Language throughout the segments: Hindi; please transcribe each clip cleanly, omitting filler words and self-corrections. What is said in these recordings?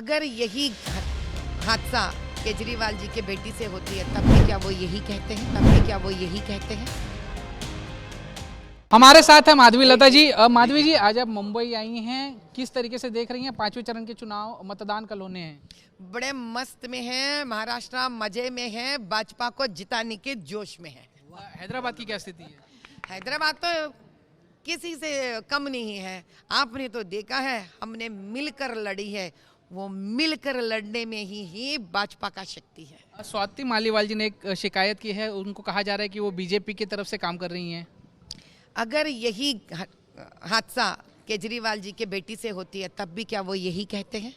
अगर यही हादसा केजरीवाल जी के बेटी से होती है तब भी क्या वो यही कहते हैं? तब भी क्या वो यही कहते हैं? हमारे साथ है माधवी लता जी। माधवी जी, आज आप मुंबई आई हैं, किस तरीके से देख रही हैं? 5वें चरण के चुनाव, मतदान कल होने हैं। बड़े मस्त में है, महाराष्ट्र मजे में है, भाजपा को जिताने के जोश में है। हैदराबाद की क्या स्थिति है? हैदराबाद तो किसी से कम नहीं है। आपने तो देखा है, हमने मिलकर लड़ी है। वो मिलकर लड़ने में ही भाजपा का शक्ति है। स्वाति मालीवाल जी ने एक शिकायत की है, उनको कहा जा रहा है कि वो बीजेपी की तरफ से काम कर रही हैं। अगर यही हादसा केजरीवाल जी के बेटी से होती है तब भी क्या वो यही कहते हैं?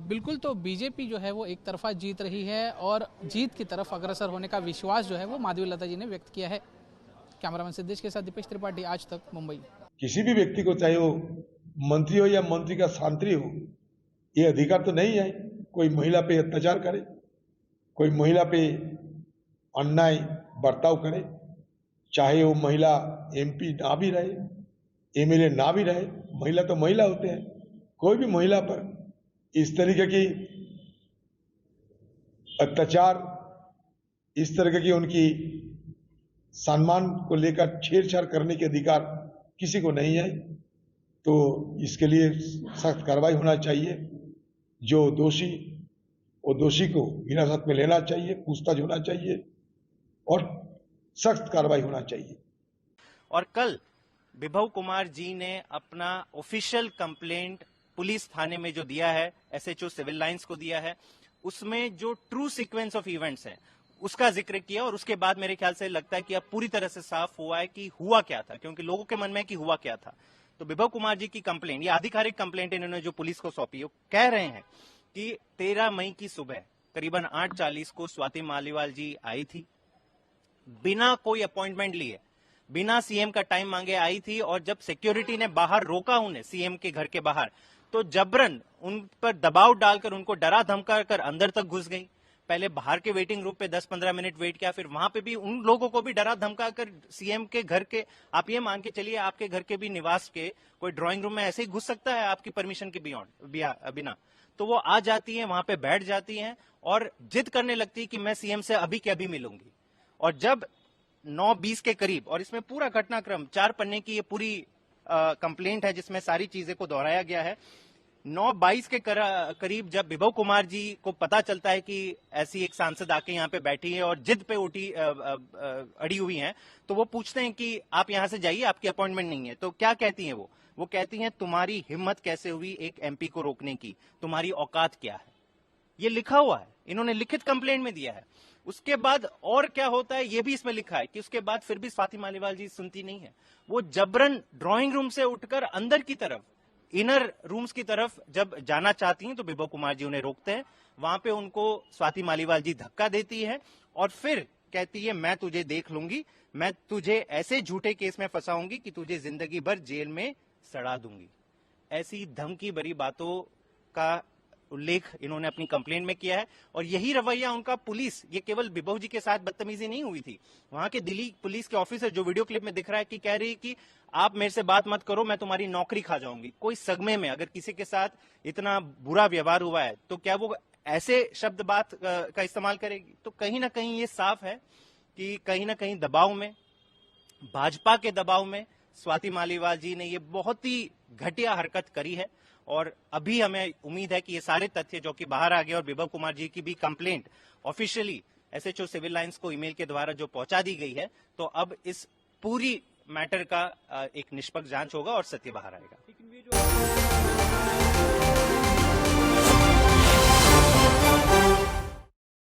बिल्कुल, तो बीजेपी जो है वो एक तरफा जीत रही है और जीत की तरफ अग्रसर होने का विश्वास जो है वो माधवी लता जी ने व्यक्त किया है। कैमरामैन सिद्धेश के साथ दीपेश त्रिपाठी, आज तक, मुंबई। किसी भी व्यक्ति को, चाहे वो मंत्री हो या मंत्री का सांत्री हो, ये अधिकार तो नहीं है कोई महिला पे अत्याचार करे, कोई महिला पे अन्याय बर्ताव करे, चाहे वो महिला एमपी ना भी रहे, एमएलए ना भी रहे। महिला तो महिला होते हैं। कोई भी महिला पर इस तरीके की अत्याचार, इस तरह की उनकी सम्मान को लेकर छेड़छाड़ करने के अधिकार किसी को नहीं है। तो इसके लिए सख्त कार्रवाई होना चाहिए। जो दोषी, वो दोषी को हिरासत में लेना चाहिए, पूछताछ होना चाहिए और सख्त कार्रवाई होना चाहिए। और कल विभव कुमार जी ने अपना ऑफिशियल कंप्लेंट पुलिस थाने में जो दिया है, एसएचओ सिविल लाइंस को दिया है, उसमें जो ट्रू सीक्वेंस ऑफ इवेंट्स है उसका जिक्र किया। और उसके बाद मेरे ख्याल से लगता है कि अब पूरी तरह से साफ हुआ है कि हुआ क्या था, क्योंकि लोगों के मन में कि हुआ क्या था। तो विभव कुमार जी की कंप्लेंट, ये आधिकारिक कंप्लेंट इन्होंने जो पुलिस को सौंपी, वो कह रहे हैं कि 13 मई की सुबह करीबन 8:40 को स्वाति मालीवाल जी आई थी, बिना कोई अपॉइंटमेंट लिए, बिना सीएम का टाइम मांगे आई थी। और जब सिक्योरिटी ने बाहर रोका उन्हें, सीएम के घर के बाहर, तो जबरन उन पर दबाव डालकर उनको डरा धमका कर अंदर तक घुस गई। पहले बाहर के वेटिंग रूम पे 10-15 मिनट वेट किया, फिर वहां पे भी उन लोगों को भी डरा धमका कर सीएम के घर के, आप ये मान के चलिए आपके घर के भी निवास के कोई ड्राइंग रूम में ऐसे ही घुस सकता है आपकी परमिशन के बिना? तो वो आ जाती है, वहां पे बैठ जाती हैं और जिद करने लगती है कि मैं सीएम से अभी के अभी मिलूंगी। और जब 9:20 के करीब, और इसमें पूरा घटनाक्रम 4 पन्ने की ये पूरी कंप्लेंट है जिसमें सारी चीजें को दोहराया गया है। 9:22 के करीब जब विभव कुमार जी को पता चलता है कि ऐसी एक सांसद आके यहाँ पे बैठी है और जिद पे उठी अड़ी हुई हैं, तो वो पूछते हैं कि आप यहाँ से जाइए, आपकी अपॉइंटमेंट नहीं है। तो क्या कहती हैं वो कहती हैं, तुम्हारी हिम्मत कैसे हुई एक एमपी को रोकने की, तुम्हारी औकात क्या है? ये लिखा हुआ है, इन्होंने लिखित कंप्लेंट में दिया है। उसके बाद और क्या होता है ये भी इसमें लिखा है कि उसके बाद फिर भी स्वाति मालीवाल जी सुनती नहीं है। वो जबरन ड्राइंग रूम से उठकर अंदर की तरफ, इनर रूम्स की तरफ जब जाना चाहती हैं तो विभव कुमार जी उन्हें रोकते हैं। वहां पे उनको स्वाति मालीवाल जी धक्का देती है और फिर कहती है, मैं तुझे देख लूंगी, मैं तुझे ऐसे झूठे केस में फंसाऊंगी कि तुझे जिंदगी भर जेल में सड़ा दूंगी। ऐसी धमकी भरी बातों का उल्लेख इन्होंने अपनी कंप्लेंट में किया है। और यही रवैया उनका पुलिस, ये केवल विभव जी के साथ बदतमीजी नहीं हुई थी, वहां के दिल्ली पुलिस के ऑफिसर, जो वीडियो क्लिप में दिख रहा है, कि कह रही है कि आप मेरे से बात मत करो, मैं तुम्हारी नौकरी खा जाऊंगी। कोई सदमे में अगर किसी के साथ इतना बुरा व्यवहार हुआ है तो क्या वो ऐसे शब्द बात का इस्तेमाल करेगी? तो कहीं ना कहीं ये साफ है कि कहीं ना कहीं दबाव में, भाजपा के दबाव में स्वाति मालीवाल जी ने ये बहुत ही घटिया हरकत करी है। और अभी हमें उम्मीद है कि ये सारे तथ्य जो कि बाहर आ गए और विभव कुमार जी की भी complaint officially SHO civil lines को ईमेल के द्वारा जो पहुंचा दी गई है, तो अब इस पूरी मैटर का एक निष्पक्ष जांच होगा और सत्य बाहर आएगा।